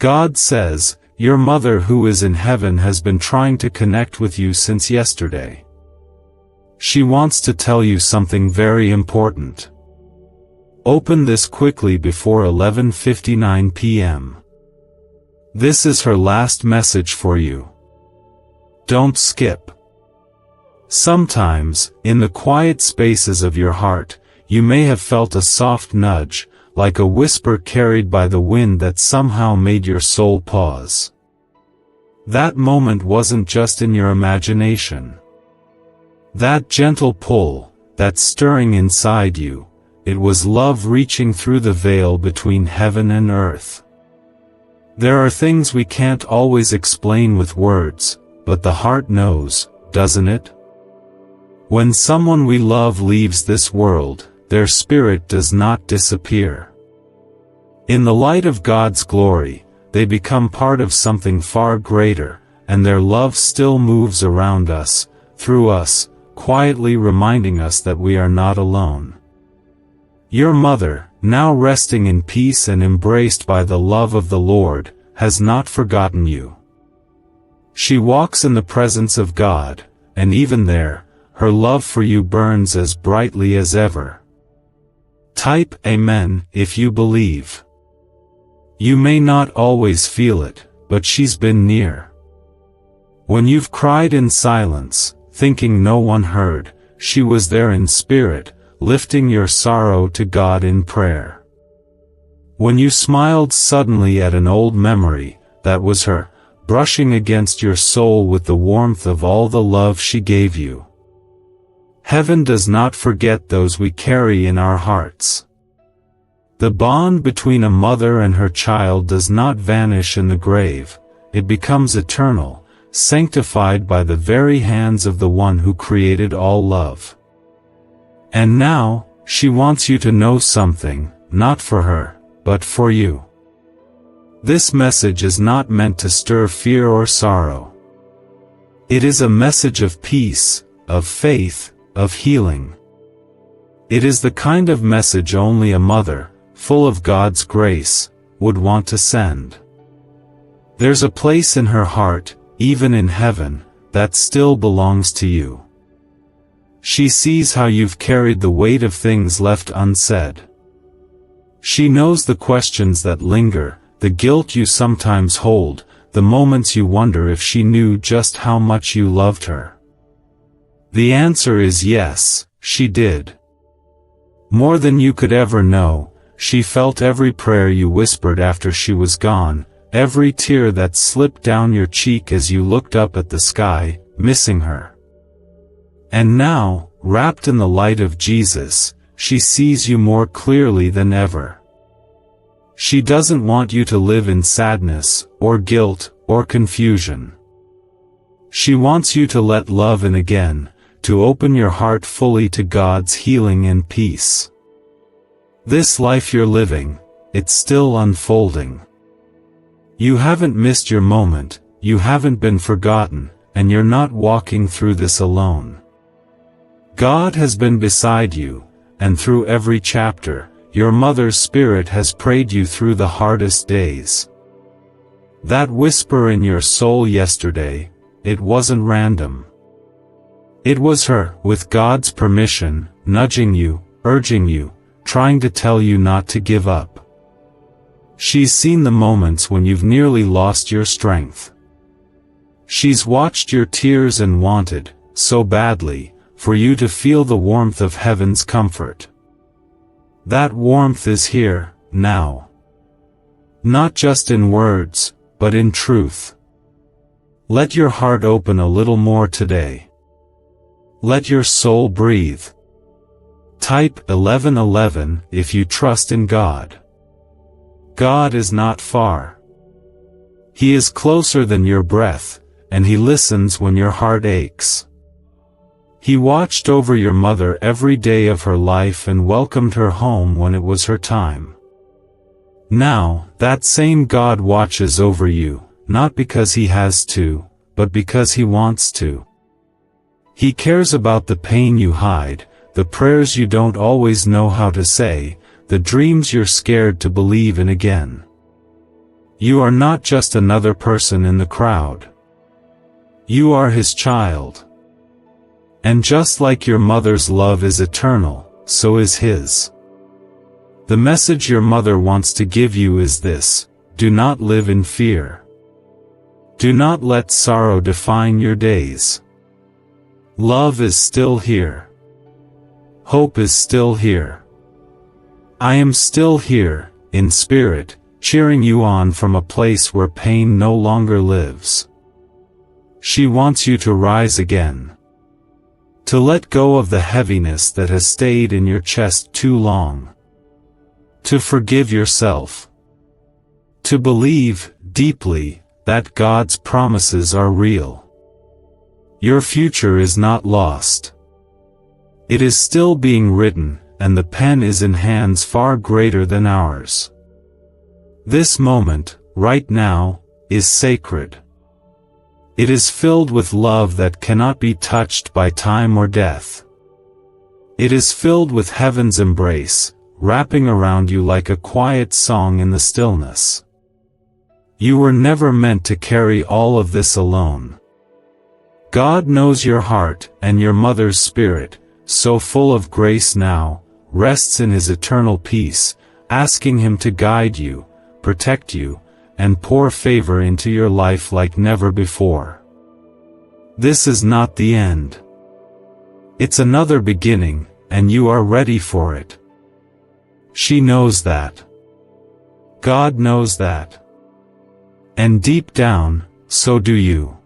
God says, your mother who is in heaven has been trying to connect with you since yesterday. She wants to tell you something very important. Open this quickly before 11:59 p.m. This is her last message for you. Don't skip. Sometimes, in the quiet spaces of your heart, you may have felt a soft nudge, like a whisper carried by the wind that somehow made your soul pause. That moment wasn't just in your imagination. That gentle pull, that stirring inside you, it was love reaching through the veil between heaven and earth. There are things we can't always explain with words, but the heart knows, doesn't it? When someone we love leaves this world, their spirit does not disappear. In the light of God's glory, they become part of something far greater, and their love still moves around us, through us, quietly reminding us that we are not alone. Your mother, now resting in peace and embraced by the love of the Lord, has not forgotten you. She walks in the presence of God, and even there, her love for you burns as brightly as ever. Type Amen if you believe. You may not always feel it, but she's been near. When you've cried in silence, thinking no one heard, she was there in spirit, lifting your sorrow to God in prayer. When you smiled suddenly at an old memory, that was her, brushing against your soul with the warmth of all the love she gave you. Heaven does not forget those we carry in our hearts. The bond between a mother and her child does not vanish in the grave, it becomes eternal, sanctified by the very hands of the one who created all love. And now, she wants you to know something, not for her, but for you. This message is not meant to stir fear or sorrow. It is a message of peace, of faith, of healing. It is the kind of message only a mother, full of God's grace, would want to send. There's a place in her heart, even in heaven, that still belongs to you. She sees how you've carried the weight of things left unsaid. She knows the questions that linger, the guilt you sometimes hold, the moments you wonder if she knew just how much you loved her. The answer is yes, she did. More than you could ever know, she felt every prayer you whispered after she was gone, every tear that slipped down your cheek as you looked up at the sky, missing her. And now, wrapped in the light of Jesus, she sees you more clearly than ever. She doesn't want you to live in sadness, or guilt, or confusion. She wants you to let love in again, to open your heart fully to God's healing and peace. This life you're living, it's still unfolding. You haven't missed your moment, you haven't been forgotten, and you're not walking through this alone. God has been beside you, and through every chapter, your mother's spirit has prayed you through the hardest days. That whisper in your soul yesterday, it wasn't random. It was her, with God's permission, nudging you, urging you, trying to tell you not to give up. She's seen the moments when you've nearly lost your strength. She's watched your tears and wanted, so badly, for you to feel the warmth of heaven's comfort. That warmth is here, now. Not just in words, but in truth. Let your heart open a little more today. Let your soul breathe. Type 1111 if you trust in God. God is not far. He is closer than your breath, and He listens when your heart aches. He watched over your mother every day of her life and welcomed her home when it was her time. Now, that same God watches over you, not because He has to, but because He wants to. He cares about the pain you hide, the prayers you don't always know how to say, the dreams you're scared to believe in again. You are not just another person in the crowd. You are his child. And just like your mother's love is eternal, so is his. The message your mother wants to give you is this: do not live in fear. Do not let sorrow define your days. Love is still here. Hope is still here. I am still here, in spirit, cheering you on from a place where pain no longer lives. She wants you to rise again. To let go of the heaviness that has stayed in your chest too long. To forgive yourself. To believe, deeply, that God's promises are real. Your future is not lost. It is still being written, and the pen is in hands far greater than ours. This moment, right now, is sacred. It is filled with love that cannot be touched by time or death. It is filled with heaven's embrace, wrapping around you like a quiet song in the stillness. You were never meant to carry all of this alone. God knows your heart, and your mother's spirit, so full of grace now, rests in his eternal peace, asking him to guide you, protect you, and pour favor into your life like never before. This is not the end. It's another beginning, and you are ready for it. She knows that. God knows that. And deep down, so do you.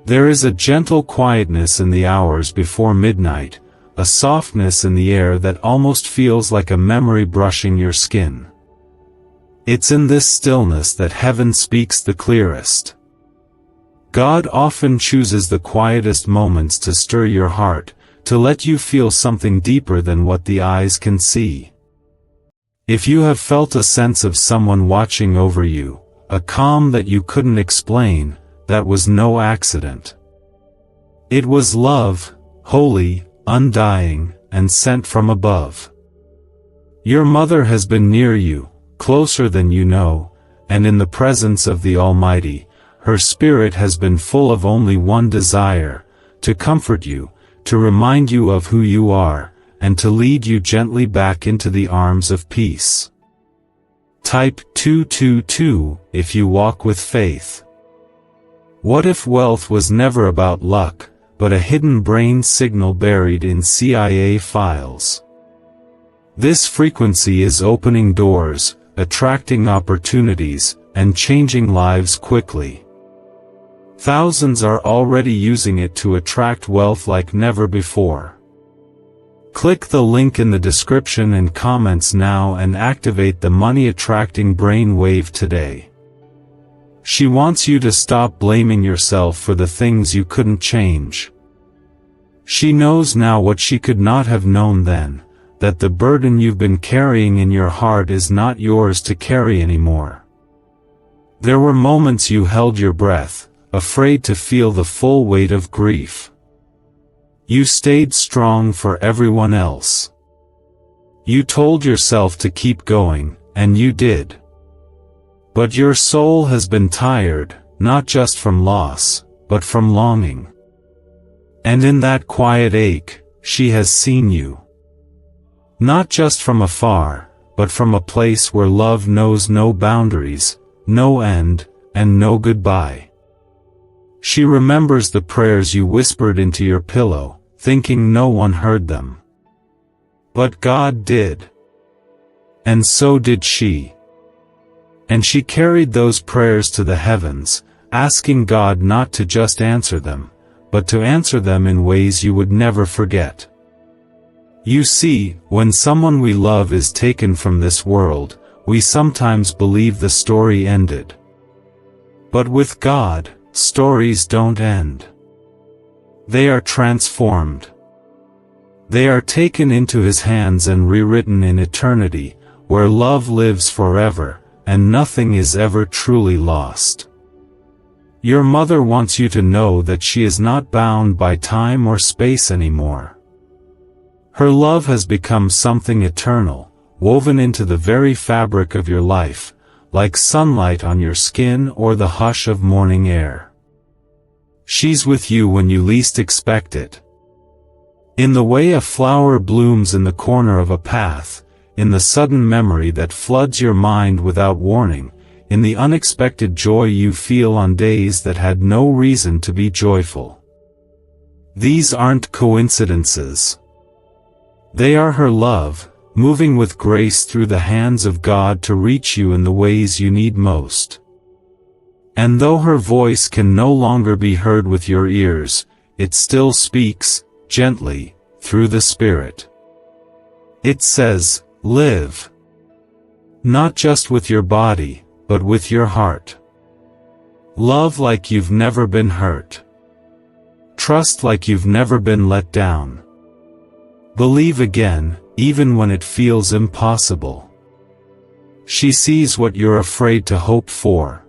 There is a gentle quietness in the hours before midnight, a softness in the air that almost feels like a memory brushing your skin. It's in this stillness that heaven speaks the clearest. God often chooses the quietest moments to stir your heart, to let you feel something deeper than what the eyes can see. If you have felt a sense of someone watching over you, a calm that you couldn't explain, that was no accident. It was love, holy, undying, and sent from above. Your mother has been near you, closer than you know, and in the presence of the Almighty, her spirit has been full of only one desire: to comfort you, to remind you of who you are, and to lead you gently back into the arms of peace. Type 222 if you walk with faith. What if wealth was never about luck, but a hidden brain signal buried in CIA files? This frequency is opening doors, attracting opportunities, and changing lives quickly. Thousands are already using it to attract wealth like never before. Click the link in the description and comments now and activate the money-attracting brain wave today. She wants you to stop blaming yourself for the things you couldn't change. She knows now what she could not have known then, that the burden you've been carrying in your heart is not yours to carry anymore. There were moments you held your breath, afraid to feel the full weight of grief. You stayed strong for everyone else. You told yourself to keep going, and you did. But your soul has been tired, not just from loss, but from longing. And in that quiet ache, she has seen you. Not just from afar, but from a place where love knows no boundaries, no end, and no goodbye. She remembers the prayers you whispered into your pillow, thinking no one heard them. But God did. And so did she. And she carried those prayers to the heavens, asking God not to just answer them, but to answer them in ways you would never forget. You see, when someone we love is taken from this world, we sometimes believe the story ended. But with God, stories don't end. They are transformed. They are taken into His hands and rewritten in eternity, where love lives forever, and nothing is ever truly lost. Your mother wants you to know that she is not bound by time or space anymore. Her love has become something eternal, woven into the very fabric of your life, like sunlight on your skin or the hush of morning air. She's with you when you least expect it. In the way a flower blooms in the corner of a path, in the sudden memory that floods your mind without warning, in the unexpected joy you feel on days that had no reason to be joyful. These aren't coincidences. They are her love, moving with grace through the hands of God to reach you in the ways you need most. And though her voice can no longer be heard with your ears, it still speaks, gently, through the Spirit. It says, live. Not just with your body, but with your heart. Love like you've never been hurt. Trust like you've never been let down. Believe again, even when it feels impossible. She sees what you're afraid to hope for.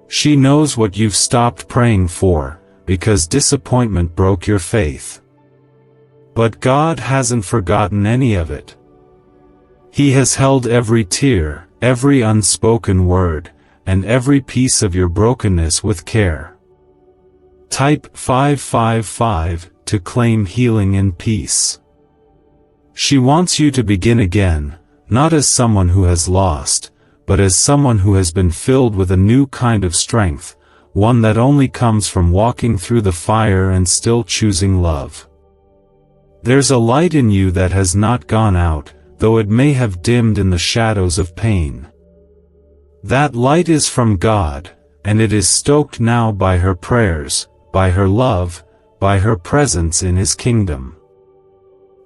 She knows what you've stopped praying for, because disappointment broke your faith. But God hasn't forgotten any of it. He has held every tear, every unspoken word, and every piece of your brokenness with care. Type 555 to claim healing and peace. She wants you to begin again, not as someone who has lost, but as someone who has been filled with a new kind of strength, one that only comes from walking through the fire and still choosing love. There's a light in you that has not gone out, though it may have dimmed in the shadows of pain. That light is from God, and it is stoked now by her prayers, by her love, by her presence in His kingdom.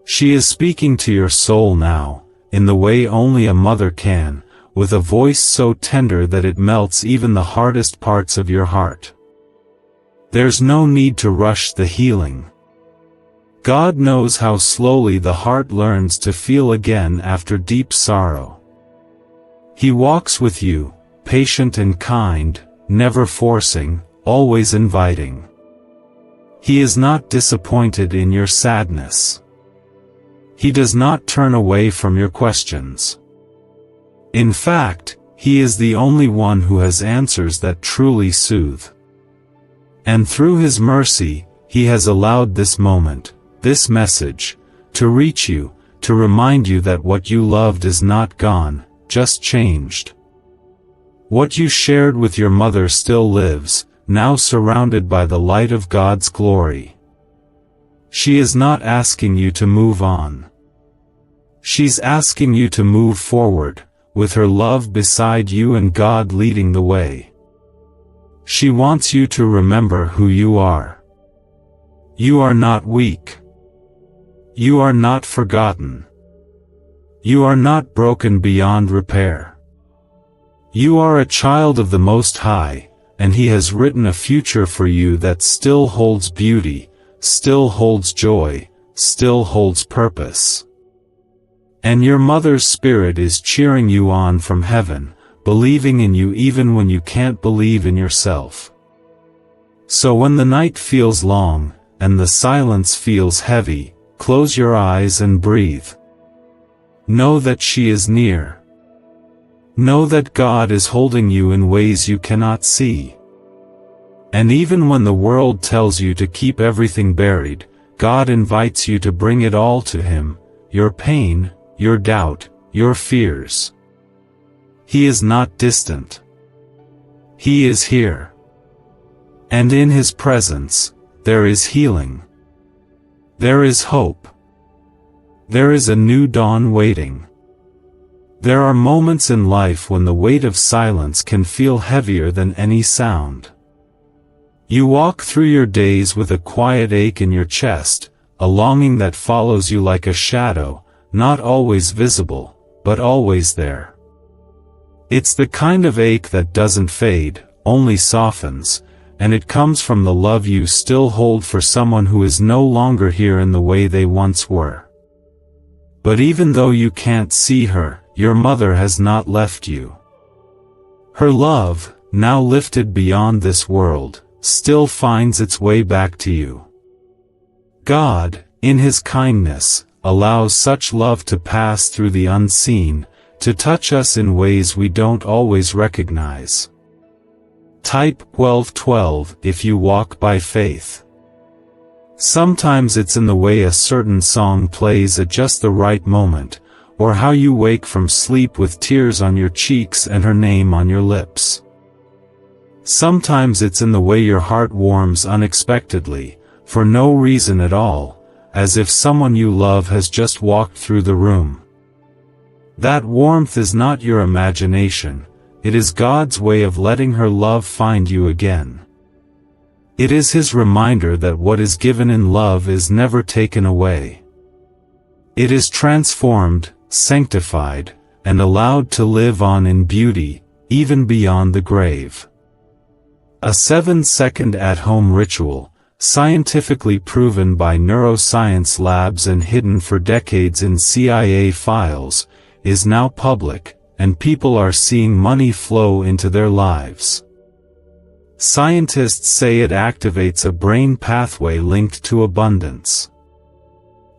She is speaking to your soul now, in the way only a mother can, with a voice so tender that it melts even the hardest parts of your heart. There's no need to rush the healing. God knows how slowly the heart learns to feel again after deep sorrow. He walks with you, patient and kind, never forcing, always inviting. He is not disappointed in your sadness. He does not turn away from your questions. In fact, He is the only one who has answers that truly soothe. And through His mercy, He has allowed this moment, this message, to reach you, to remind you that what you loved is not gone, just changed. What you shared with your mother still lives, now surrounded by the light of God's glory. She is not asking you to move on. She's asking you to move forward, with her love beside you and God leading the way. She wants you to remember who you are. You are not weak. You are not forgotten. You are not broken beyond repair. You are a child of the Most High, and He has written a future for you that still holds beauty, still holds joy, still holds purpose. And your mother's spirit is cheering you on from heaven, believing in you even when you can't believe in yourself. So when the night feels long, and the silence feels heavy, close your eyes and breathe. Know that she is near. Know that God is holding you in ways you cannot see. And even when the world tells you to keep everything buried, God invites you to bring it all to Him, your pain, your doubt, your fears. He is not distant. He is here. And in His presence, there is healing. There is hope. There is a new dawn waiting. There are moments in life when the weight of silence can feel heavier than any sound. You walk through your days with a quiet ache in your chest, a longing that follows you like a shadow, not always visible, but always there. It's the kind of ache that doesn't fade, only softens, and it comes from the love you still hold for someone who is no longer here in the way they once were. But even though you can't see her, your mother has not left you. Her love, now lifted beyond this world, still finds its way back to you. God, in His kindness, allows such love to pass through the unseen, to touch us in ways we don't always recognize. Type 1212 if you walk by faith. Sometimes it's in the way a certain song plays at just the right moment, or how you wake from sleep with tears on your cheeks and her name on your lips. Sometimes it's in the way your heart warms unexpectedly, for no reason at all, as if someone you love has just walked through the room. That warmth is not your imagination, it is God's way of letting her love find you again. It is His reminder that what is given in love is never taken away. It is transformed, sanctified, and allowed to live on in beauty, even beyond the grave. A 7-second at-home ritual, scientifically proven by neuroscience labs and hidden for decades in CIA files, is now public, and people are seeing money flow into their lives. Scientists say it activates a brain pathway linked to abundance.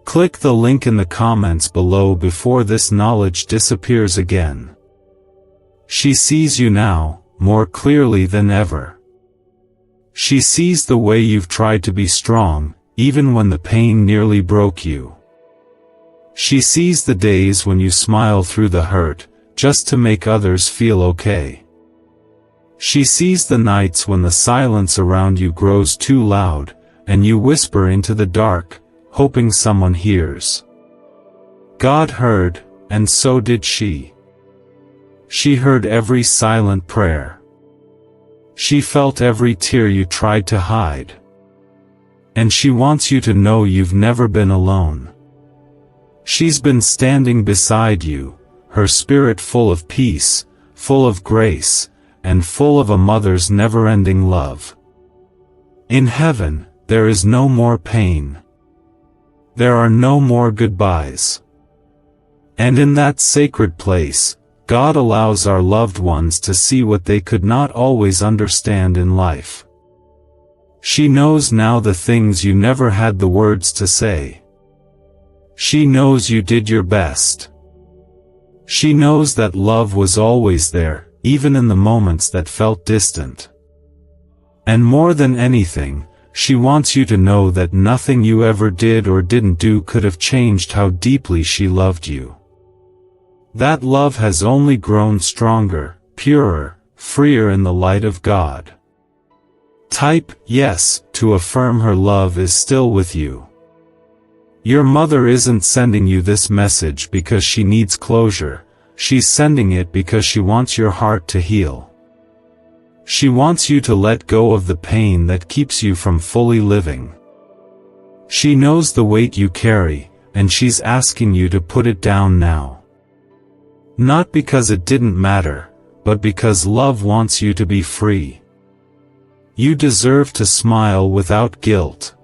Click the link in the comments below before this knowledge disappears again. She sees you now, more clearly than ever. She sees the way you've tried to be strong, even when the pain nearly broke you. She sees the days when you smile through the hurt, just to make others feel okay. She sees the nights when the silence around you grows too loud, and you whisper into the dark, hoping someone hears. God heard, and so did she. She heard every silent prayer. She felt every tear you tried to hide. And she wants you to know you've never been alone. She's been standing beside you, her spirit full of peace, full of grace, and full of a mother's never-ending love. In heaven, there is no more pain. There are no more goodbyes. And in that sacred place, God allows our loved ones to see what they could not always understand in life. She knows now the things you never had the words to say. She knows you did your best. She knows that love was always there, even in the moments that felt distant. And more than anything, she wants you to know that nothing you ever did or didn't do could have changed how deeply she loved you. That love has only grown stronger, purer, freer in the light of God. Type yes to affirm her love is still with you. Your mother isn't sending you this message because she needs closure. She's sending it because she wants your heart to heal. She wants you to let go of the pain that keeps you from fully living. She knows the weight you carry, and she's asking you to put it down now. Not because it didn't matter, but because love wants you to be free. You deserve to smile without guilt.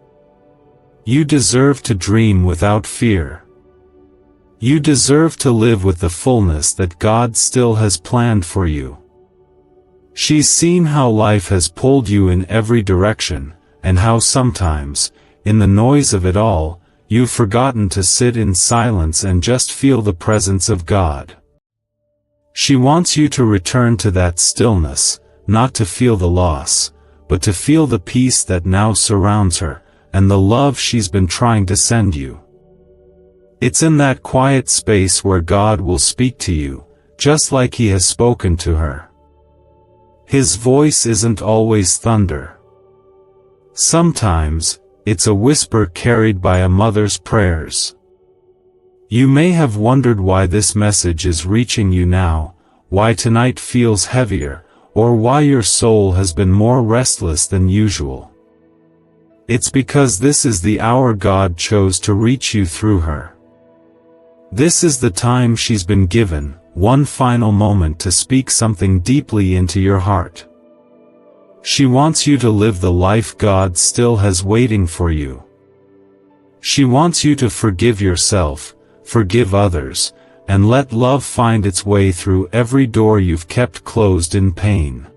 You deserve to dream without fear. You deserve to live with the fullness that God still has planned for you. She's seen how life has pulled you in every direction, and how sometimes, in the noise of it all, you've forgotten to sit in silence and just feel the presence of God. She wants you to return to that stillness, not to feel the loss, but to feel the peace that now surrounds her, and the love she's been trying to send you. It's in that quiet space where God will speak to you, just like He has spoken to her. His voice isn't always thunder. Sometimes, it's a whisper carried by a mother's prayers. You may have wondered why this message is reaching you now, why tonight feels heavier, or why your soul has been more restless than usual. It's because this is the hour God chose to reach you through her. This is the time she's been given, one final moment to speak something deeply into your heart. She wants you to live the life God still has waiting for you. She wants you to forgive yourself, forgive others, and let love find its way through every door you've kept closed in pain.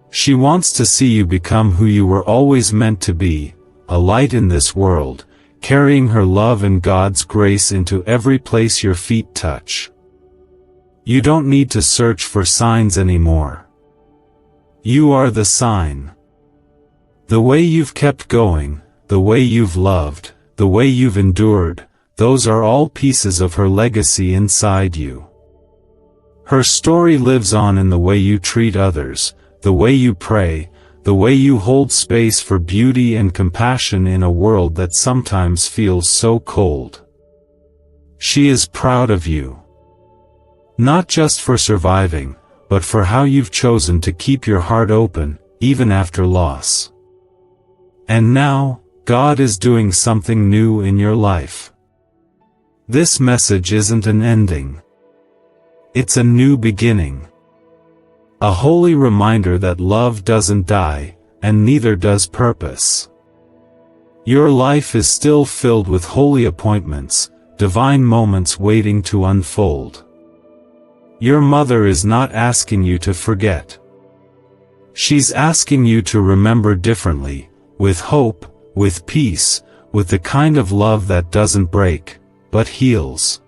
She wants to see you become who you were always meant to be, a light in this world, carrying her love and God's grace into every place your feet touch. You don't need to search for signs anymore. You are the sign. The way you've kept going, the way you've loved, the way you've endured, those are all pieces of her legacy inside you. Her story lives on in the way you treat others, the way you pray, the way you hold space for beauty and compassion in a world that sometimes feels so cold. She is proud of you. Not just for surviving, but for how you've chosen to keep your heart open, even after loss. And now, God is doing something new in your life. This message isn't an ending. It's a new beginning. A holy reminder that love doesn't die, and neither does purpose. Your life is still filled with holy appointments, divine moments waiting to unfold. Your mother is not asking you to forget. She's asking you to remember differently, with hope, with peace, with the kind of love that doesn't break, but heals.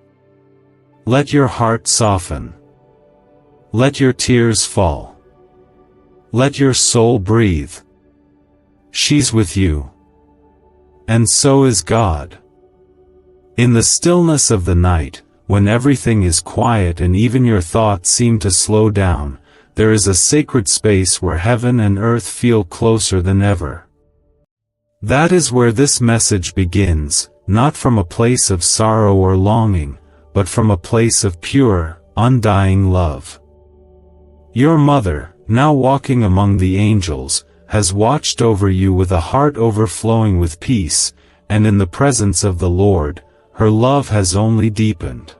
Let your heart soften. Let your tears fall. Let your soul breathe. She's with you. And so is God. In the stillness of the night, when everything is quiet and even your thoughts seem to slow down, there is a sacred space where heaven and earth feel closer than ever. That is where this message begins, not from a place of sorrow or longing, but from a place of pure, undying love. Your mother, now walking among the angels, has watched over you with a heart overflowing with peace, and in the presence of the Lord, her love has only deepened.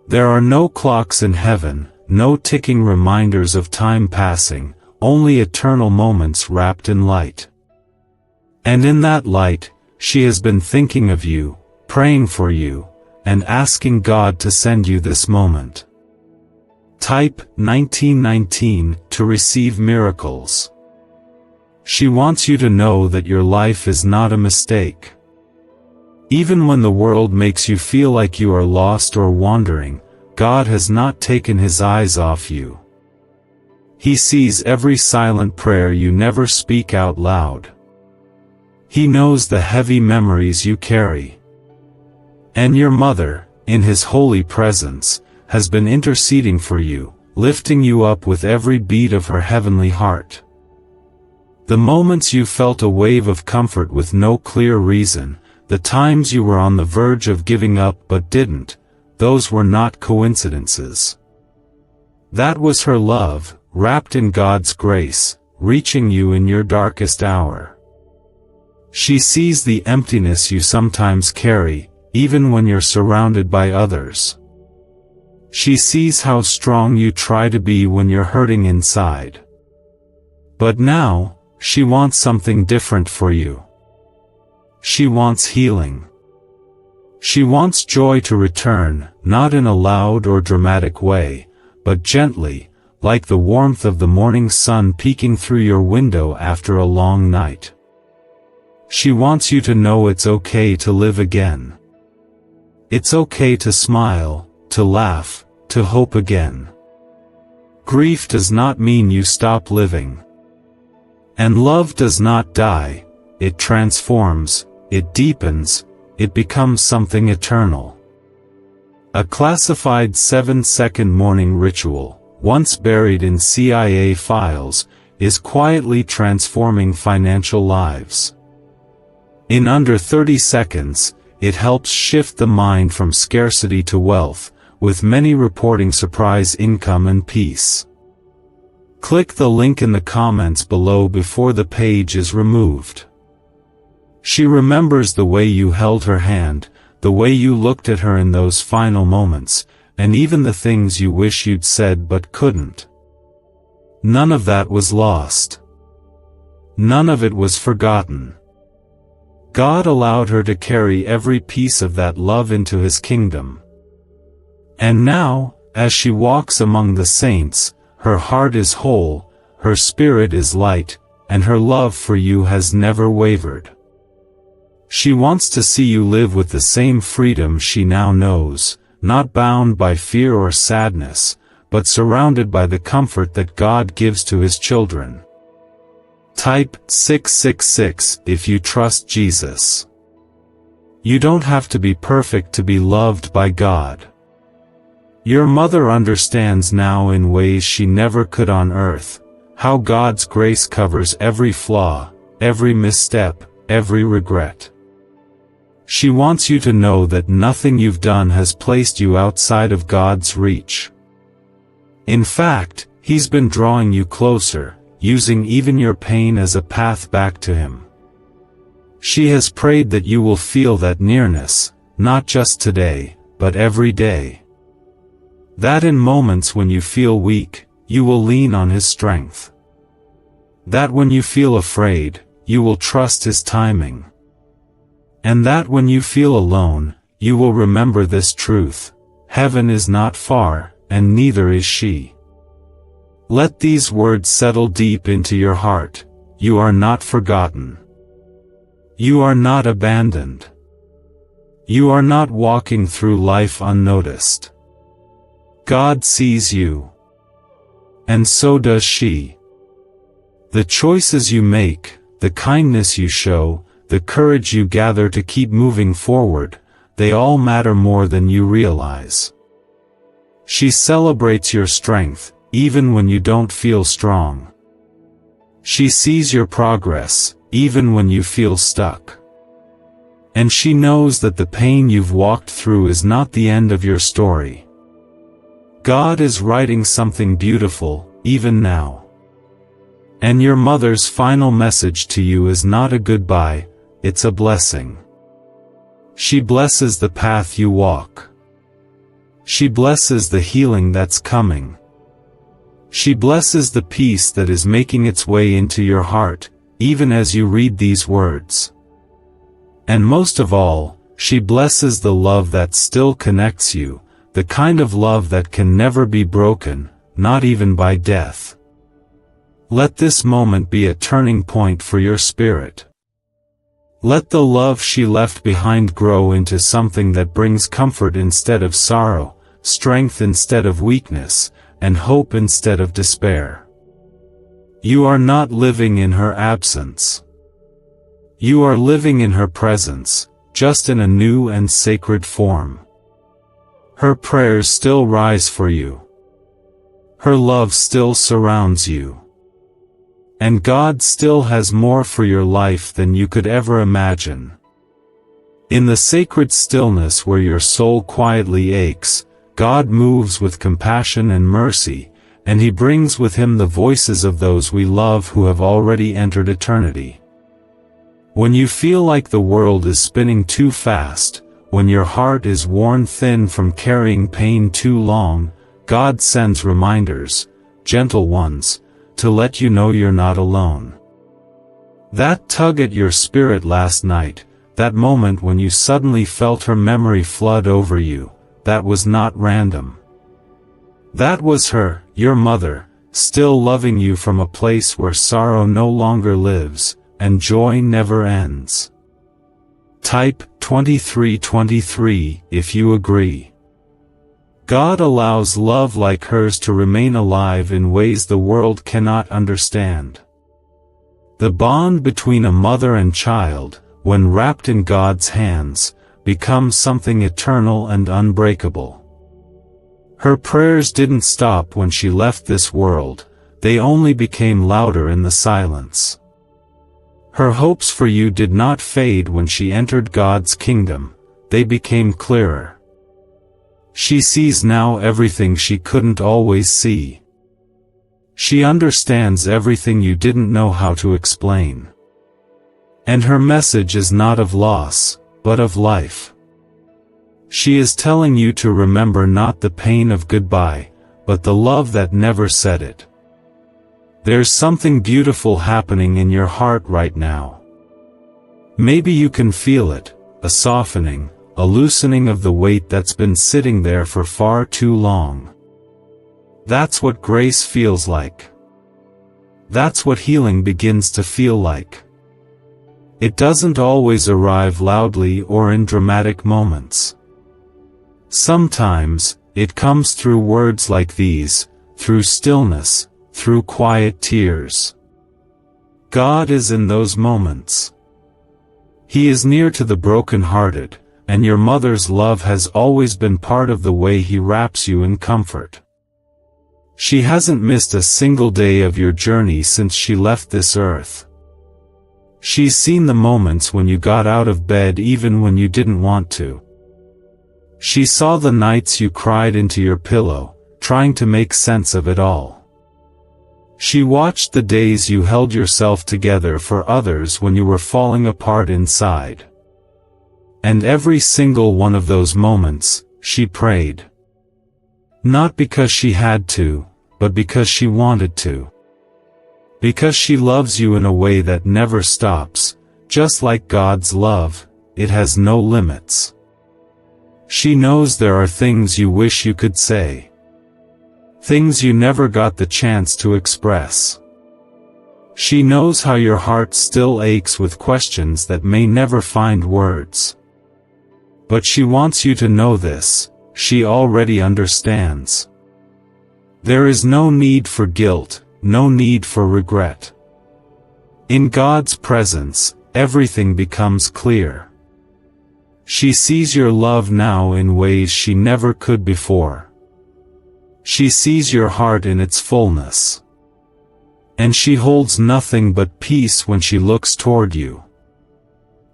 There are no clocks in heaven, no ticking reminders of time passing, only eternal moments wrapped in light. And in that light, she has been thinking of you, praying for you, and asking God to send you this moment. Type 1919 to receive miracles. She wants you to know that your life is not a mistake. Even when the world makes you feel like you are lost or wandering, God has not taken his eyes off you. He sees every silent prayer you never speak out loud. He knows the heavy memories you carry. And your mother, in his holy presence, has been interceding for you, lifting you up with every beat of her heavenly heart. The moments you felt a wave of comfort with no clear reason, the times you were on the verge of giving up but didn't, those were not coincidences. That was her love, wrapped in God's grace, reaching you in your darkest hour. She sees the emptiness you sometimes carry, even when you're surrounded by others. She sees how strong you try to be when you're hurting inside. But now, she wants something different for you. She wants healing. She wants joy to return, not in a loud or dramatic way, but gently, like the warmth of the morning sun peeking through your window after a long night. She wants you to know it's okay to live again. It's okay to smile, to laugh, to hope again. Grief does not mean you stop living. And love does not die, it transforms, it deepens, it becomes something eternal. A classified 7-second morning ritual, once buried in CIA files, is quietly transforming financial lives. In under 30 seconds, it helps shift the mind from scarcity to wealth, with many reporting surprise income and peace. Click the link in the comments below before the page is removed. She remembers the way you held her hand, the way you looked at her in those final moments, and even the things you wish you'd said but couldn't. None of that was lost. None of it was forgotten. God allowed her to carry every piece of that love into his kingdom. And now, as she walks among the saints, her heart is whole, her spirit is light, and her love for you has never wavered. She wants to see you live with the same freedom she now knows, not bound by fear or sadness, but surrounded by the comfort that God gives to His children. Type 666 if you trust Jesus. You don't have to be perfect to be loved by God. Your mother understands now in ways she never could on earth, how God's grace covers every flaw, every misstep, every regret. She wants you to know that nothing you've done has placed you outside of God's reach. In fact, He's been drawing you closer, using even your pain as a path back to Him. She has prayed that you will feel that nearness, not just today, but every day. That in moments when you feel weak, you will lean on His strength. That when you feel afraid, you will trust His timing. And that when you feel alone, you will remember this truth: heaven is not far, and neither is she. Let these words settle deep into your heart. You are not forgotten. You are not abandoned. You are not walking through life unnoticed. God sees you. And so does she. The choices you make, the kindness you show, the courage you gather to keep moving forward, they all matter more than you realize. She celebrates your strength, even when you don't feel strong. She sees your progress, even when you feel stuck. And she knows that the pain you've walked through is not the end of your story. God is writing something beautiful, even now. And your mother's final message to you is not a goodbye, it's a blessing. She blesses the path you walk. She blesses the healing that's coming. She blesses the peace that is making its way into your heart, even as you read these words. And most of all, she blesses the love that still connects you, the kind of love that can never be broken, not even by death. Let this moment be a turning point for your spirit. Let the love she left behind grow into something that brings comfort instead of sorrow, strength instead of weakness, and hope instead of despair. You are not living in her absence. You are living in her presence, just in a new and sacred form. Her prayers still rise for you. Her love still surrounds you. And God still has more for your life than you could ever imagine. In the sacred stillness where your soul quietly aches, God moves with compassion and mercy, and He brings with Him the voices of those we love who have already entered eternity. When you feel like the world is spinning too fast, when your heart is worn thin from carrying pain too long, God sends reminders, gentle ones, to let you know you're not alone. That tug at your spirit last night, that moment when you suddenly felt her memory flood over you, that was not random. That was her, your mother, still loving you from a place where sorrow no longer lives, and joy never ends. Type 2323 if you agree. God allows love like hers to remain alive in ways the world cannot understand. The bond between a mother and child, when wrapped in God's hands, becomes something eternal and unbreakable. Her prayers didn't stop when she left this world, they only became louder in the silence. Her hopes for you did not fade when she entered God's kingdom, they became clearer. She sees now everything she couldn't always see. She understands everything you didn't know how to explain. And her message is not of loss, but of life. She is telling you to remember not the pain of goodbye, but the love that never said it. There's something beautiful happening in your heart right now. Maybe you can feel it, a softening, a loosening of the weight that's been sitting there for far too long. That's what grace feels like. That's what healing begins to feel like. It doesn't always arrive loudly or in dramatic moments. Sometimes, it comes through words like these, through stillness, through quiet tears. God is in those moments. He is near to the broken-hearted, and your mother's love has always been part of the way He wraps you in comfort. She hasn't missed a single day of your journey since she left this earth. She's seen the moments when you got out of bed even when you didn't want to. She saw the nights you cried into your pillow, trying to make sense of it all. She watched the days you held yourself together for others when you were falling apart inside. And every single one of those moments, she prayed. Not because she had to, but because she wanted to. Because she loves you in a way that never stops, just like God's love, it has no limits. She knows there are things you wish you could say. Things you never got the chance to express. She knows how your heart still aches with questions that may never find words. But she wants you to know this, she already understands. There is no need for guilt, no need for regret. In God's presence, everything becomes clear. She sees your love now in ways she never could before. She sees your heart in its fullness. And she holds nothing but peace when she looks toward you.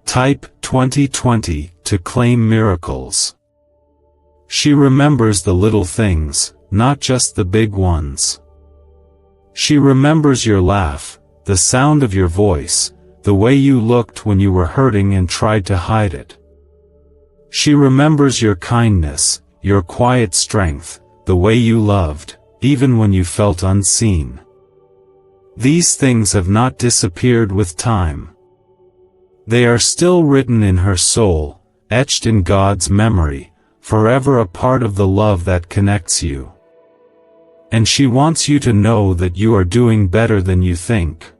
Type 2020 to claim miracles. She remembers the little things, not just the big ones. She remembers your laugh, the sound of your voice, the way you looked when you were hurting and tried to hide it. She remembers your kindness, your quiet strength, the way you loved, even when you felt unseen. These things have not disappeared with time. They are still written in her soul, etched in God's memory, forever a part of the love that connects you. And she wants you to know that you are doing better than you think.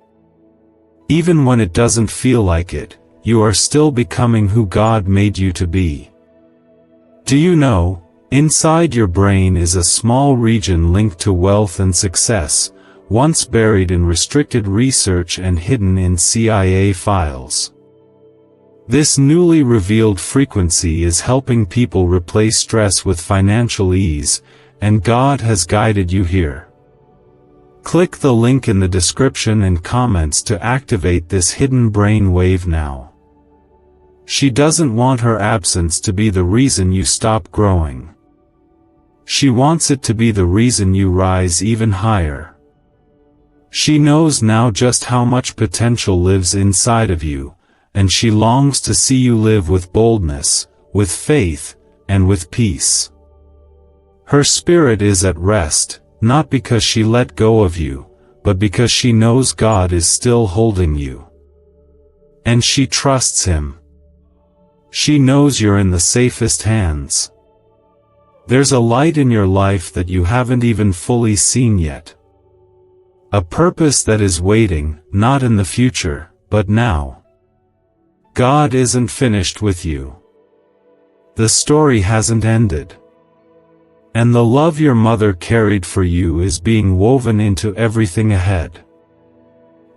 Even when it doesn't feel like it, you are still becoming who God made you to be. Do you know, inside your brain is a small region linked to wealth and success, once buried in restricted research and hidden in CIA files. This newly revealed frequency is helping people replace stress with financial ease, and God has guided you here. Click the link in the description and comments to activate this hidden brain wave now. She doesn't want her absence to be the reason you stop growing. She wants it to be the reason you rise even higher. She knows now just how much potential lives inside of you, and she longs to see you live with boldness, with faith, and with peace. Her spirit is at rest, not because she let go of you, but because she knows God is still holding you. And she trusts Him. She knows you're in the safest hands. There's a light in your life that you haven't even fully seen yet. A purpose that is waiting, not in the future, but now. God isn't finished with you. The story hasn't ended. And the love your mother carried for you is being woven into everything ahead.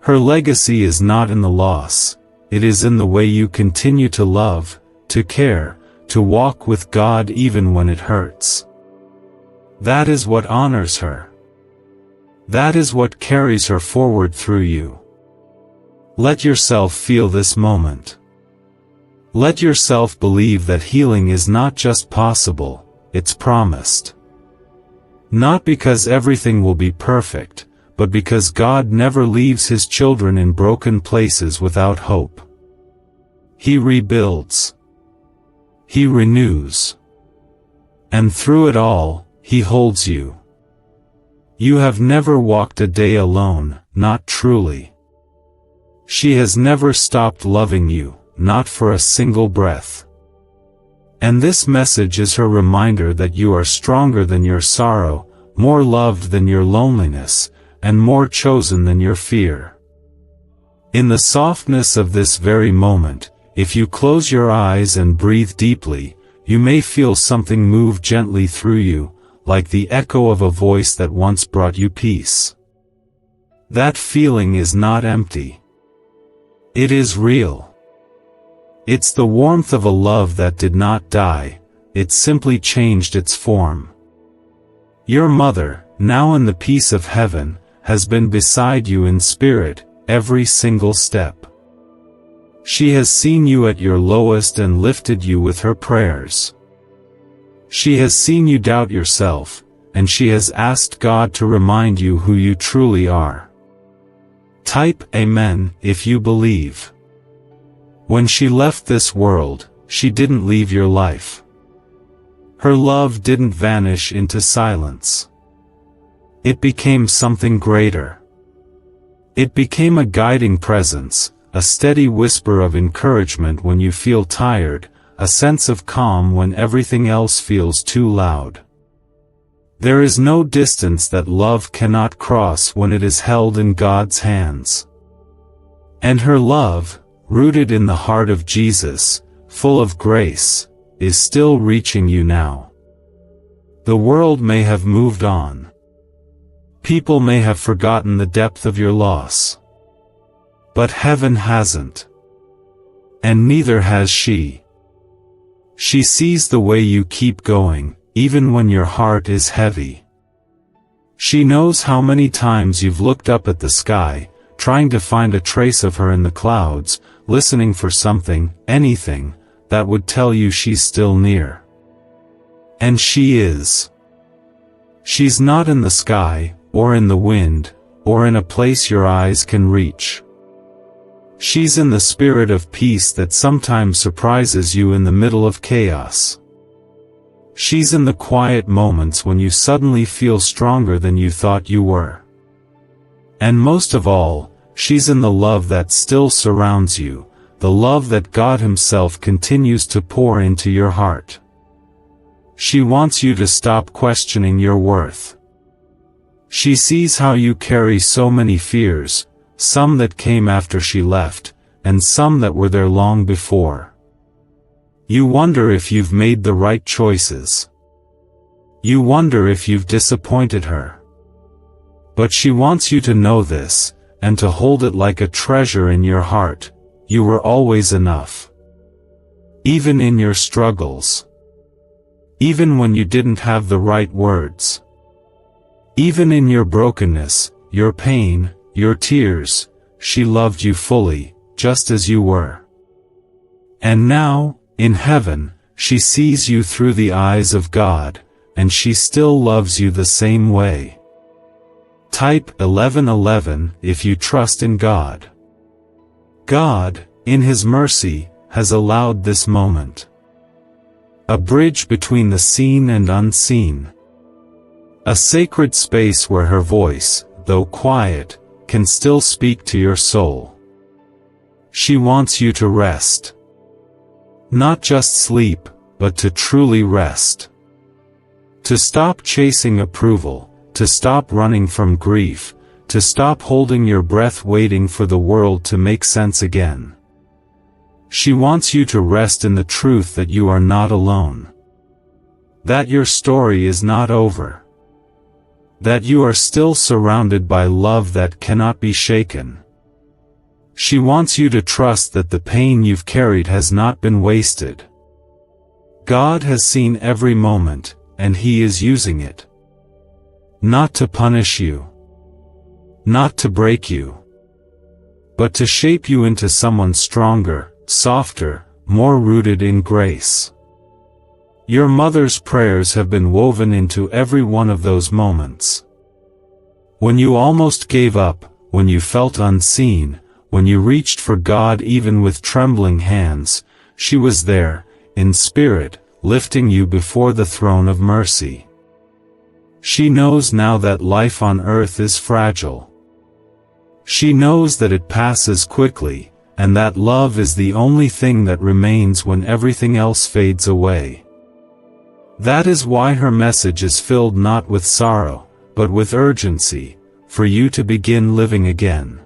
Her legacy is not in the loss, it is in the way you continue to love, to care, to walk with God even when it hurts. That is what honors her. That is what carries her forward through you. Let yourself feel this moment. Let yourself believe that healing is not just possible, it's promised. Not because everything will be perfect, but because God never leaves His children in broken places without hope. He rebuilds. He renews. And through it all, He holds you. You have never walked a day alone, not truly. She has never stopped loving you, not for a single breath. And this message is her reminder that you are stronger than your sorrow, more loved than your loneliness, and more chosen than your fear. In the softness of this very moment, if you close your eyes and breathe deeply, you may feel something move gently through you, like the echo of a voice that once brought you peace. That feeling is not empty. It is real. It's the warmth of a love that did not die, it simply changed its form. Your mother, now in the peace of heaven, has been beside you in spirit, every single step. She has seen you at your lowest and lifted you with her prayers. She has seen you doubt yourself, and she has asked God to remind you who you truly are. Type Amen if you believe. When she left this world, she didn't leave your life. Her love didn't vanish into silence. It became something greater. It became a guiding presence, a steady whisper of encouragement when you feel tired, a sense of calm when everything else feels too loud. There is no distance that love cannot cross when it is held in God's hands. And her love, rooted in the heart of Jesus, full of grace, is still reaching you now. The world may have moved on. People may have forgotten the depth of your loss. But heaven hasn't. And neither has she. She sees the way you keep going, even when your heart is heavy. She knows how many times you've looked up at the sky, trying to find a trace of her in the clouds, listening for something, anything, that would tell you she's still near. And she is. She's not in the sky, or in the wind, or in a place your eyes can reach. She's in the spirit of peace that sometimes surprises you in the middle of chaos. She's in the quiet moments when you suddenly feel stronger than you thought you were. And most of all, she's in the love that still surrounds you, the love that God Himself continues to pour into your heart. She wants you to stop questioning your worth. She sees how you carry so many fears, some that came after she left, and some that were there long before. You wonder if you've made the right choices. You wonder if you've disappointed her. But she wants you to know this, and to hold it like a treasure in your heart: you were always enough. Even in your struggles. Even when you didn't have the right words. Even in your brokenness, your pain, your tears, she loved you fully, just as you were. And now, in heaven, she sees you through the eyes of God, and she still loves you the same way. Type 1111 if you trust in God. God, in His mercy, has allowed this moment. A bridge between the seen and unseen. A sacred space where her voice, though quiet, can still speak to your soul. She wants you to rest. Not just sleep, but to truly rest. To stop chasing approval, to stop running from grief, to stop holding your breath waiting for the world to make sense again. She wants you to rest in the truth that you are not alone. That your story is not over. That you are still surrounded by love that cannot be shaken. She wants you to trust that the pain you've carried has not been wasted. God has seen every moment, and He is using it. Not to punish you. Not to break you. But to shape you into someone stronger, softer, more rooted in grace. Your mother's prayers have been woven into every one of those moments. When you almost gave up, when you felt unseen, when you reached for God even with trembling hands, she was there, in spirit, lifting you before the throne of mercy. She knows now that life on earth is fragile. She knows that it passes quickly, and that love is the only thing that remains when everything else fades away. That is why her message is filled not with sorrow, but with urgency, for you to begin living again.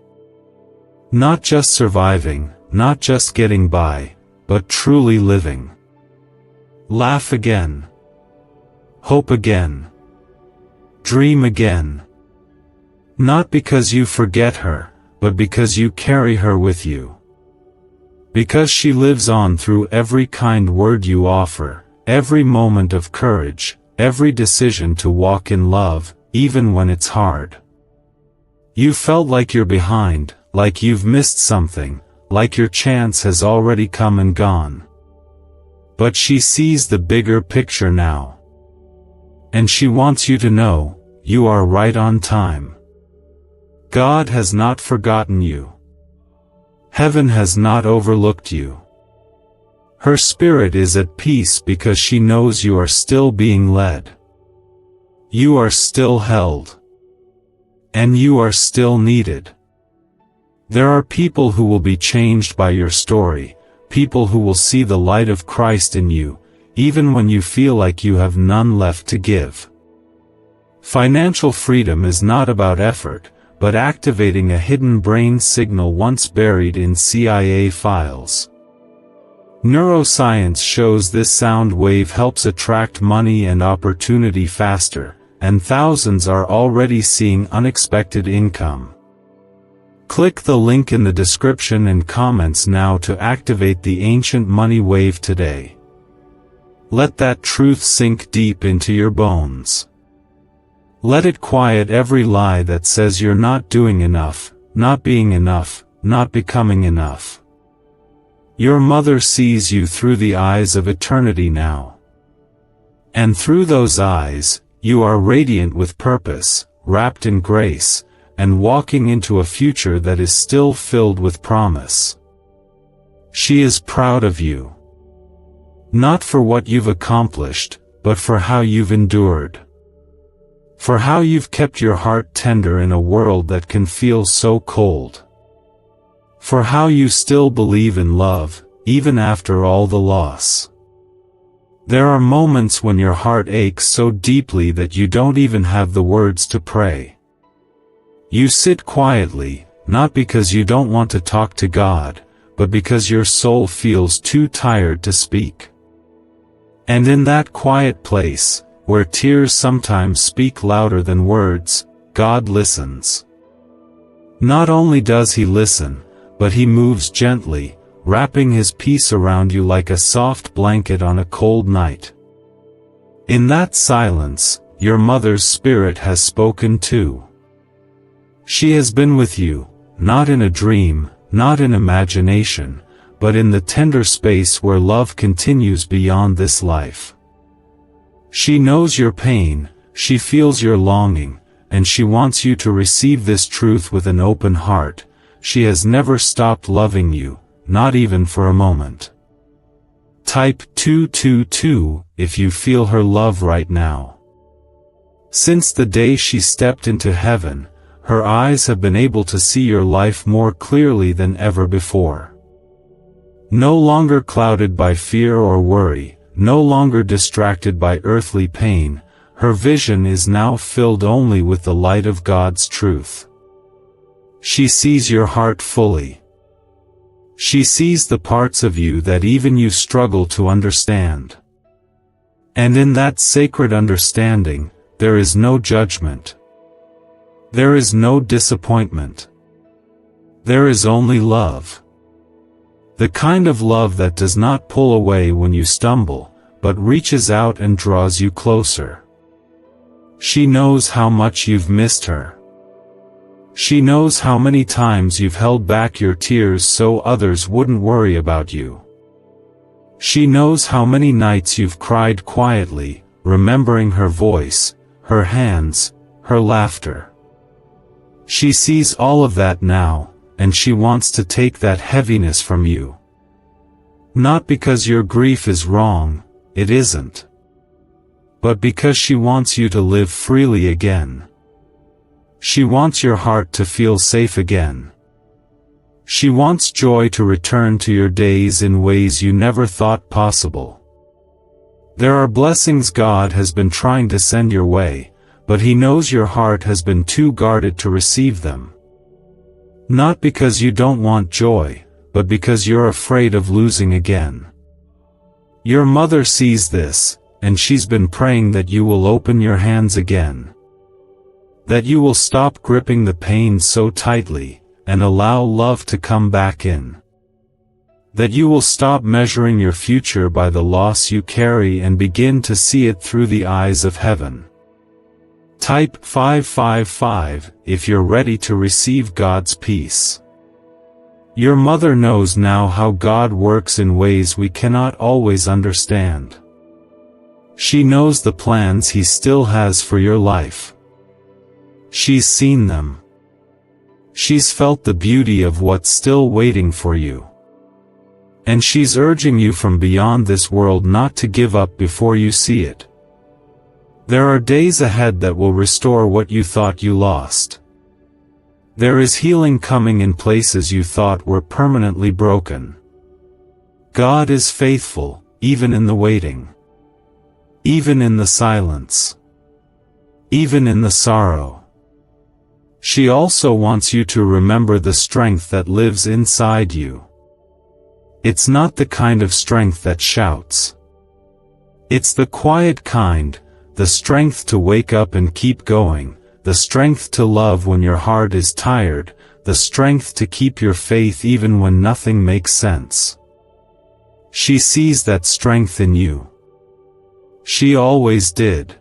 Not just surviving, not just getting by, but truly living. Laugh again. Hope again. Dream again. Not because you forget her, but because you carry her with you. Because she lives on through every kind word you offer, every moment of courage, every decision to walk in love, even when it's hard. You felt like you're behind, like you've missed something, like your chance has already come and gone. But she sees the bigger picture now. And she wants you to know, you are right on time. God has not forgotten you. Heaven has not overlooked you. Her spirit is at peace because she knows you are still being led. You are still held. And you are still needed. There are people who will be changed by your story, people who will see the light of Christ in you, even when you feel like you have none left to give. Financial freedom is not about effort, but activating a hidden brain signal once buried in CIA files. Neuroscience shows this sound wave helps attract money and opportunity faster, and thousands are already seeing unexpected income. Click the link in the description and comments now to activate the ancient money wave today. Let that truth sink deep into your bones. Let it quiet every lie that says you're not doing enough, not being enough, not becoming enough. Your mother sees you through the eyes of eternity now. And through those eyes, you are radiant with purpose, wrapped in grace, and walking into a future that is still filled with promise. She is proud of you. Not for what you've accomplished, but for how you've endured. For how you've kept your heart tender in a world that can feel so cold. For how you still believe in love, even after all the loss. There are moments when your heart aches so deeply that you don't even have the words to pray. You sit quietly, not because you don't want to talk to God, but because your soul feels too tired to speak. And in that quiet place, where tears sometimes speak louder than words, God listens. Not only does He listen, but He moves gently, wrapping His peace around you like a soft blanket on a cold night. In that silence, your mother's spirit has spoken too. She has been with you, not in a dream, not in imagination, but in the tender space where love continues beyond this life. She knows your pain, she feels your longing, and she wants you to receive this truth with an open heart. She has never stopped loving you, not even for a moment. Type 222 if you feel her love right now. Since the day she stepped into heaven, her eyes have been able to see your life more clearly than ever before. No longer clouded by fear or worry, no longer distracted by earthly pain, her vision is now filled only with the light of God's truth. She sees your heart fully. She sees the parts of you that even you struggle to understand. And in that sacred understanding, there is no judgment. There is no disappointment. There is only love. The kind of love that does not pull away when you stumble, but reaches out and draws you closer. She knows how much you've missed her. She knows how many times you've held back your tears so others wouldn't worry about you. She knows how many nights you've cried quietly, remembering her voice, her hands, her laughter. She sees all of that now, and she wants to take that heaviness from you. Not because your grief is wrong, it isn't. But because she wants you to live freely again. She wants your heart to feel safe again. She wants joy to return to your days in ways you never thought possible. There are blessings God has been trying to send your way, but He knows your heart has been too guarded to receive them. Not because you don't want joy, but because you're afraid of losing again. Your mother sees this, and she's been praying that you will open your hands again. That you will stop gripping the pain so tightly, and allow love to come back in. That you will stop measuring your future by the loss you carry and begin to see it through the eyes of heaven. Type 555 if you're ready to receive God's peace. Your mother knows now how God works in ways we cannot always understand. She knows the plans He still has for your life. She's seen them. She's felt the beauty of what's still waiting for you. And she's urging you from beyond this world not to give up before you see it. There are days ahead that will restore what you thought you lost. There is healing coming in places you thought were permanently broken. God is faithful, even in the waiting. Even in the silence. Even in the sorrow. She also wants you to remember the strength that lives inside you. It's not the kind of strength that shouts. It's the quiet kind, the strength to wake up and keep going, the strength to love when your heart is tired, the strength to keep your faith even when nothing makes sense. She sees that strength in you. She always did.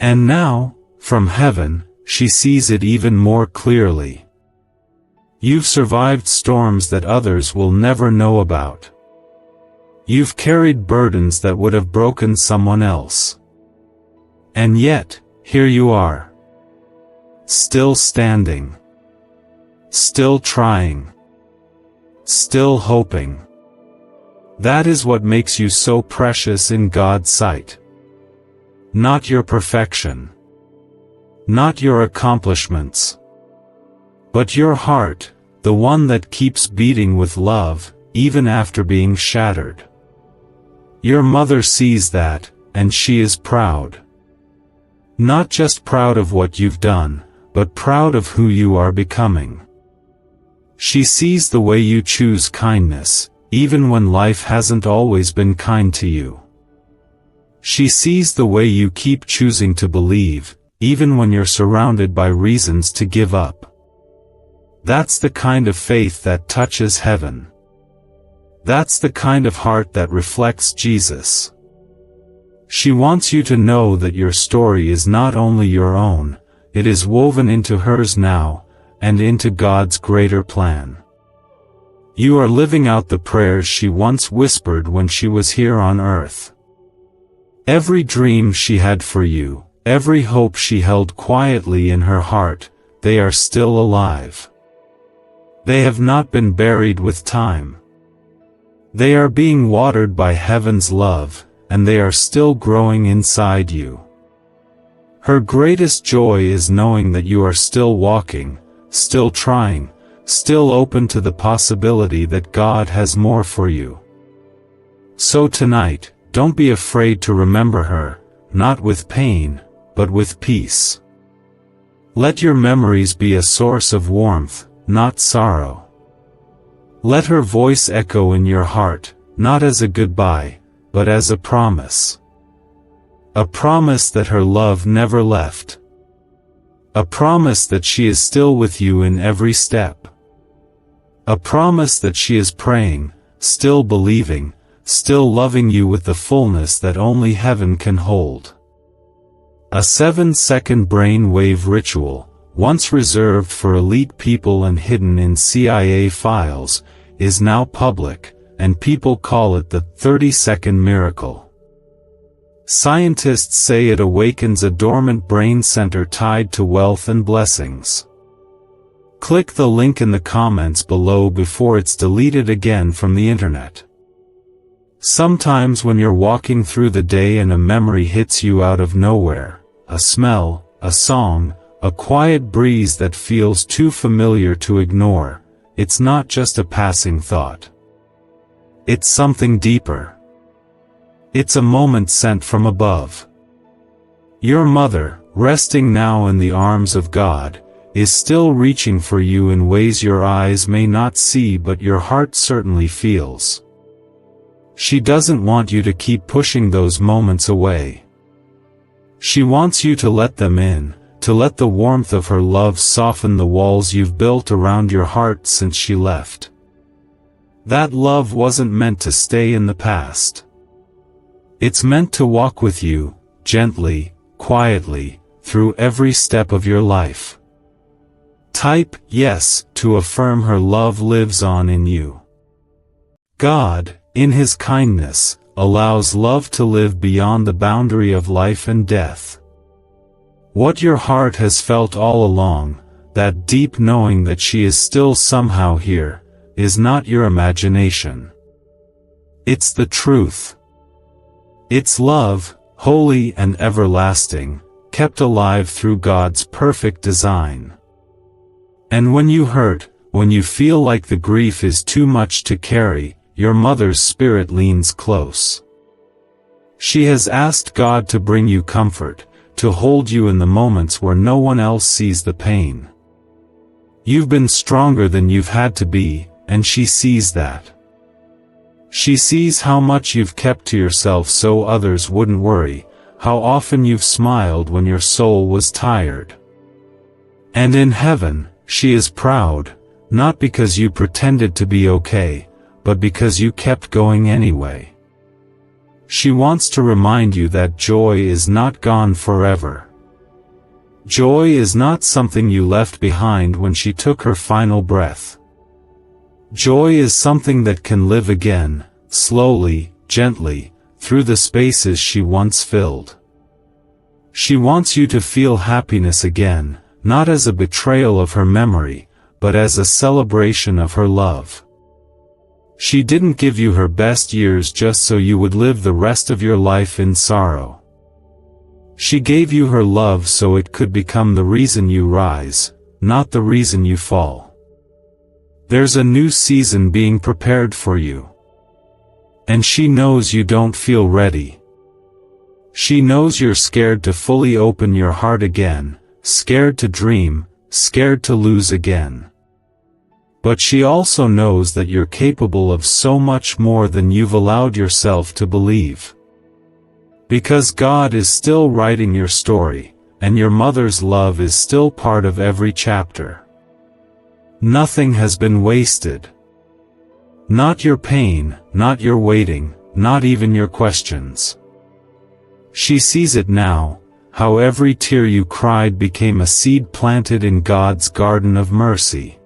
And now, from heaven, she sees it even more clearly. You've survived storms that others will never know about. You've carried burdens that would have broken someone else. And yet, here you are. Still standing. Still trying. Still hoping. That is what makes you so precious in God's sight. Not your perfection. Not your accomplishments. But your heart, the one that keeps beating with love, even after being shattered. Your mother sees that, and she is proud. Not just proud of what you've done, but proud of who you are becoming. She sees the way you choose kindness, even when life hasn't always been kind to you. She sees the way you keep choosing to believe, even when you're surrounded by reasons to give up. That's the kind of faith that touches heaven. That's the kind of heart that reflects Jesus. She wants you to know that your story is not only your own, it is woven into hers now, and into God's greater plan. You are living out the prayers she once whispered when she was here on earth. Every dream she had for you, every hope she held quietly in her heart, they are still alive. They have not been buried with time. They are being watered by heaven's love, and they are still growing inside you. Her greatest joy is knowing that you are still walking, still trying, still open to the possibility that God has more for you. So tonight, don't be afraid to remember her, not with pain, but with peace. Let your memories be a source of warmth, not sorrow. Let her voice echo in your heart, not as a goodbye, but as a promise. A promise that her love never left. A promise that she is still with you in every step. A promise that she is praying, still believing, still loving you with the fullness that only heaven can hold. A 7-second brain-wave ritual, once reserved for elite people and hidden in CIA files, is now public, and people call it the 30-second miracle. Scientists say it awakens a dormant brain center tied to wealth and blessings. Click the link in the comments below before it's deleted again from the internet. Sometimes when you're walking through the day and a memory hits you out of nowhere, a smell, a song, a quiet breeze that feels too familiar to ignore, it's not just a passing thought. It's something deeper. It's a moment sent from above. Your mother, resting now in the arms of God, is still reaching for you in ways your eyes may not see but your heart certainly feels. She doesn't want you to keep pushing those moments away. She wants you to let them in, to let the warmth of her love soften the walls you've built around your heart since she left. That love wasn't meant to stay in the past. It's meant to walk with you, gently, quietly, through every step of your life. Type yes to affirm her love lives on in you. God, in His kindness, allows love to live beyond the boundary of life and death. What your heart has felt all along, that deep knowing that she is still somehow here, is not your imagination. It's the truth. It's love, holy and everlasting, kept alive through God's perfect design. And when you hurt, when you feel like the grief is too much to carry, your mother's spirit leans close. She has asked God to bring you comfort, to hold you in the moments where no one else sees the pain. You've been stronger than you've had to be, and she sees that. She sees how much you've kept to yourself so others wouldn't worry, how often you've smiled when your soul was tired. And in heaven, she is proud, not because you pretended to be okay, but because you kept going anyway. She wants to remind you that joy is not gone forever. Joy is not something you left behind when she took her final breath. Joy is something that can live again, slowly, gently, through the spaces she once filled. She wants you to feel happiness again, not as a betrayal of her memory, but as a celebration of her love. She didn't give you her best years just so you would live the rest of your life in sorrow. She gave you her love so it could become the reason you rise, not the reason you fall. There's a new season being prepared for you. And she knows you don't feel ready. She knows you're scared to fully open your heart again, scared to dream, scared to lose again. But she also knows that you're capable of so much more than you've allowed yourself to believe. Because God is still writing your story, and your mother's love is still part of every chapter. Nothing has been wasted. Not your pain, not your waiting, not even your questions. She sees it now, how every tear you cried became a seed planted in God's garden of mercy.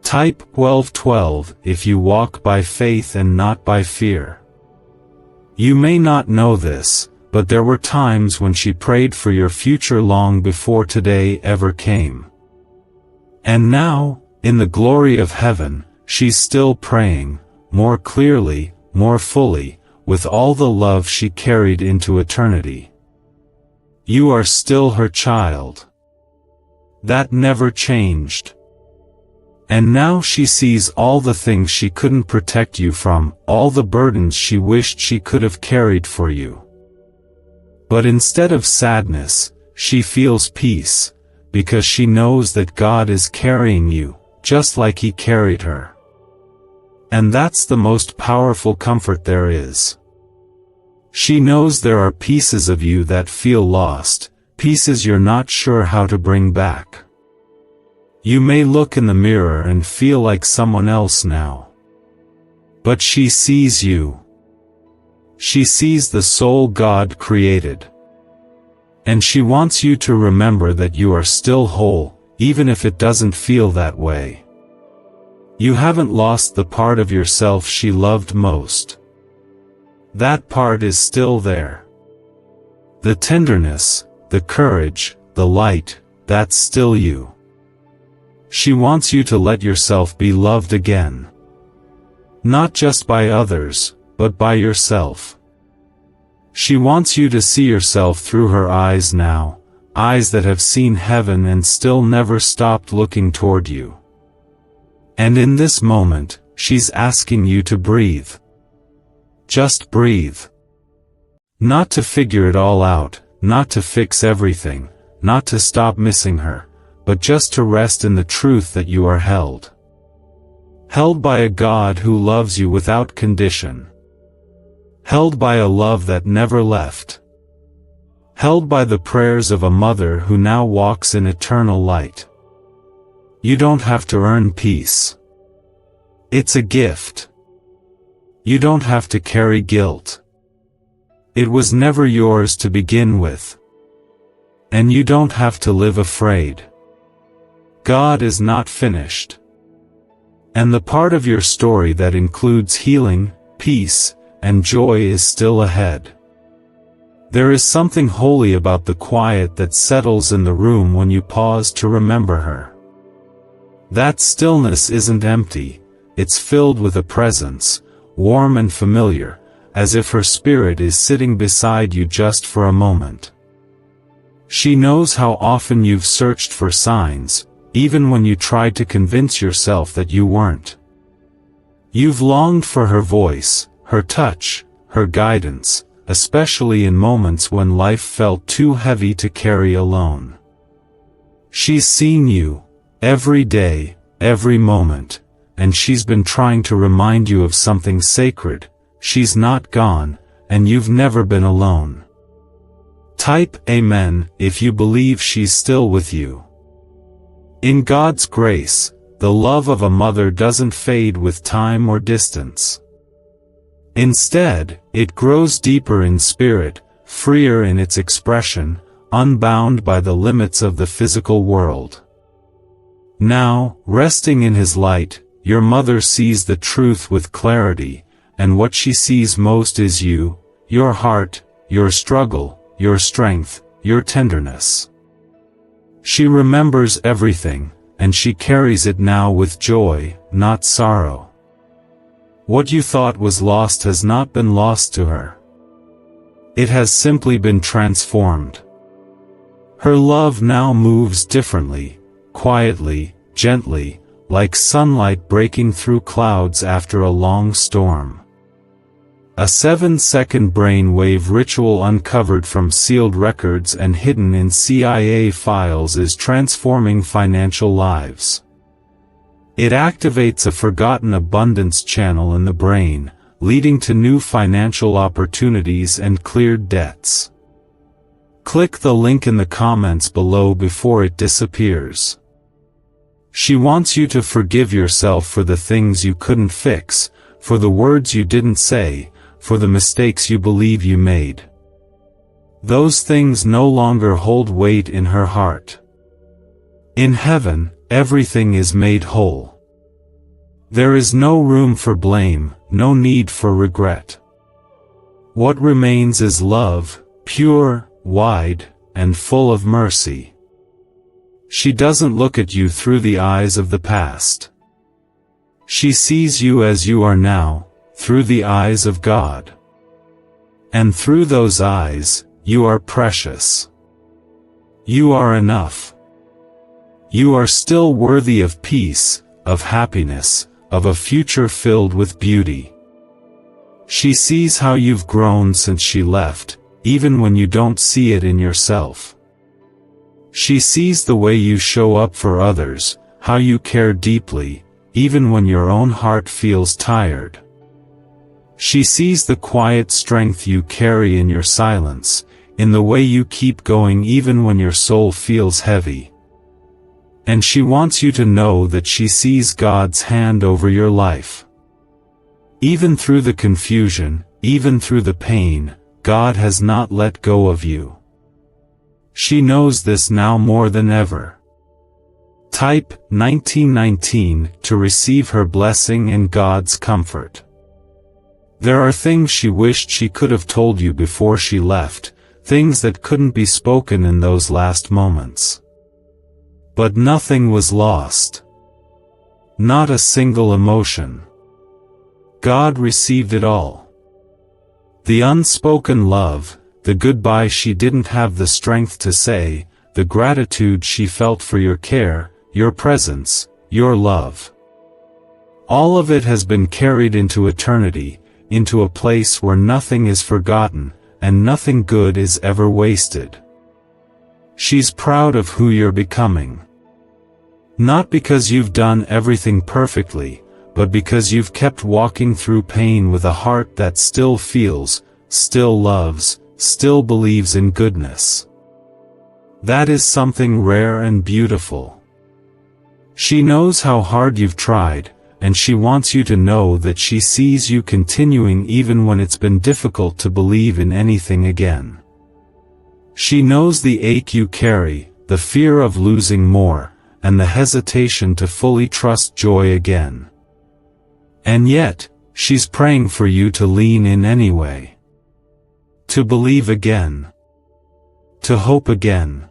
Type 1212 if you walk by faith and not by fear. You may not know this, but there were times when she prayed for your future long before today ever came. And now, in the glory of heaven, she's still praying, more clearly, more fully, with all the love she carried into eternity. You are still her child. That never changed. And now she sees all the things she couldn't protect you from, all the burdens she wished she could have carried for you. But instead of sadness, she feels peace, because she knows that God is carrying you, just like He carried her. And that's the most powerful comfort there is. She knows there are pieces of you that feel lost, pieces you're not sure how to bring back. You may look in the mirror and feel like someone else now. But she sees you. She sees the soul God created. And she wants you to remember that you are still whole, even if it doesn't feel that way. You haven't lost the part of yourself she loved most. That part is still there. The tenderness, the courage, the light, that's still you. She wants you to let yourself be loved again. Not just by others, but by yourself. She wants you to see yourself through her eyes now, eyes that have seen heaven and still never stopped looking toward you. And in this moment, she's asking you to breathe. Just breathe. Not to figure it all out, not to fix everything, not to stop missing her, but just to rest in the truth that you are held. Held by a God who loves you without condition. held by a love that never left, held by the prayers of a mother who now walks in eternal light. You don't have to earn peace. It's a gift. You don't have to carry guilt. It was never yours to begin with. And you don't have to live afraid. God is not finished. And the part of your story that includes healing, peace, and joy is still ahead. There is something holy about the quiet that settles in the room when you pause to remember her. That stillness isn't empty, it's filled with a presence, warm and familiar, as if her spirit is sitting beside you just for a moment. She knows how often you've searched for signs, even when you tried to convince yourself that you weren't. You've longed for her voice, her touch, her guidance, especially in moments when life felt too heavy to carry alone. She's seen you, every day, every moment, and she's been trying to remind you of something sacred. She's not gone, and you've never been alone. Type Amen if you believe she's still with you. In God's grace, the love of a mother doesn't fade with time or distance. Instead, it grows deeper in spirit, freer in its expression, unbound by the limits of the physical world. Now, resting in His light, your mother sees the truth with clarity, and what she sees most is you, your heart, your struggle, your strength, your tenderness. She remembers everything, and she carries it now with joy, not sorrow. What you thought was lost has not been lost to her. It has simply been transformed. Her love now moves differently, quietly, gently, like sunlight breaking through clouds after a long storm. A 7-second brainwave ritual uncovered from sealed records and hidden in CIA files is transforming financial lives. It activates a forgotten abundance channel in the brain, leading to new financial opportunities and cleared debts. Click the link in the comments below before it disappears. She wants you to forgive yourself for the things you couldn't fix, for the words you didn't say, for the mistakes you believe you made. Those things no longer hold weight in her heart. In heaven, everything is made whole. There is no room for blame, no need for regret. What remains is love, pure, wide, and full of mercy. She doesn't look at you through the eyes of the past. She sees you as you are now, through the eyes of God. And through those eyes, you are precious. You are enough. You are still worthy of peace, of happiness, of a future filled with beauty. She sees how you've grown since she left, even when you don't see it in yourself. She sees the way you show up for others, how you care deeply, even when your own heart feels tired. She sees the quiet strength you carry in your silence, in the way you keep going even when your soul feels heavy. And she wants you to know that she sees God's hand over your life. Even through the confusion, even through the pain, God has not let go of you. She knows this now more than ever. Type 1919 to receive her blessing and God's comfort. There are things she wished she could have told you before she left, things that couldn't be spoken in those last moments. But nothing was lost. Not a single emotion. God received it all. The unspoken love, the goodbye she didn't have the strength to say, the gratitude she felt for your care, your presence, your love. All of it has been carried into eternity, into a place where nothing is forgotten, and nothing good is ever wasted. She's proud of who you're becoming. Not because you've done everything perfectly, but because you've kept walking through pain with a heart that still feels, still loves, still believes in goodness. That is something rare and beautiful. She knows how hard you've tried, and she wants you to know that she sees you continuing even when it's been difficult to believe in anything again. She knows the ache you carry, the fear of losing more, and the hesitation to fully trust joy again. And yet, she's praying for you to lean in anyway. To believe again. To hope again.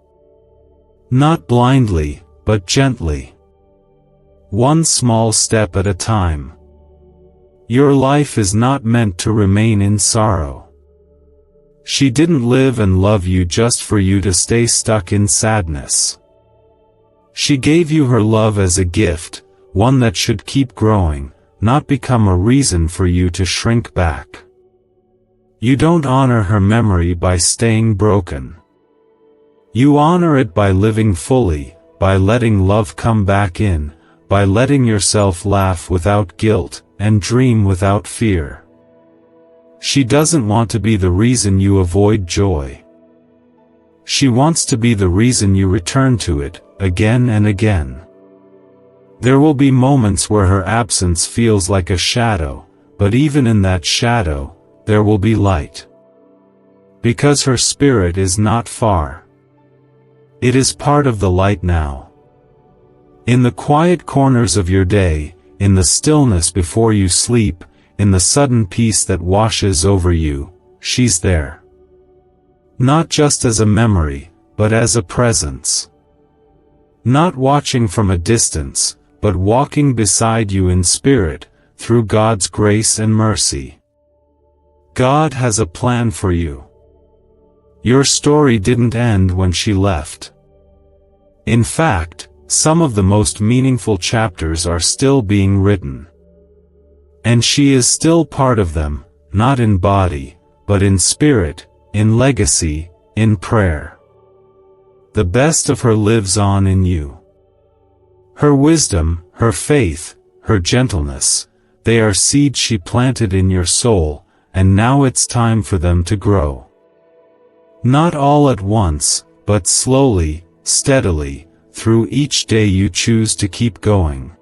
Not blindly, but gently. One small step at a time. Your life is not meant to remain in sorrow. She didn't live and love you just for you to stay stuck in sadness. She gave you her love as a gift, one that should keep growing, not become a reason for you to shrink back. You don't honor her memory by staying broken. You honor it by living fully, by letting love come back in, by letting yourself laugh without guilt, and dream without fear. She doesn't want to be the reason you avoid joy. She wants to be the reason you return to it, again and again. There will be moments where her absence feels like a shadow, but even in that shadow, there will be light. Because her spirit is not far. It is part of the light now. In the quiet corners of your day, in the stillness before you sleep, in the sudden peace that washes over you, she's there. Not just as a memory, but as a presence. Not watching from a distance, but walking beside you in spirit, through God's grace and mercy. God has a plan for you. Your story didn't end when she left. In fact, some of the most meaningful chapters are still being written. And she is still part of them, not in body, but in spirit, in legacy, in prayer. The best of her lives on in you. Her wisdom, her faith, her gentleness, they are seeds she planted in your soul, and now it's time for them to grow. Not all at once, but slowly, steadily, through each day you choose to keep going.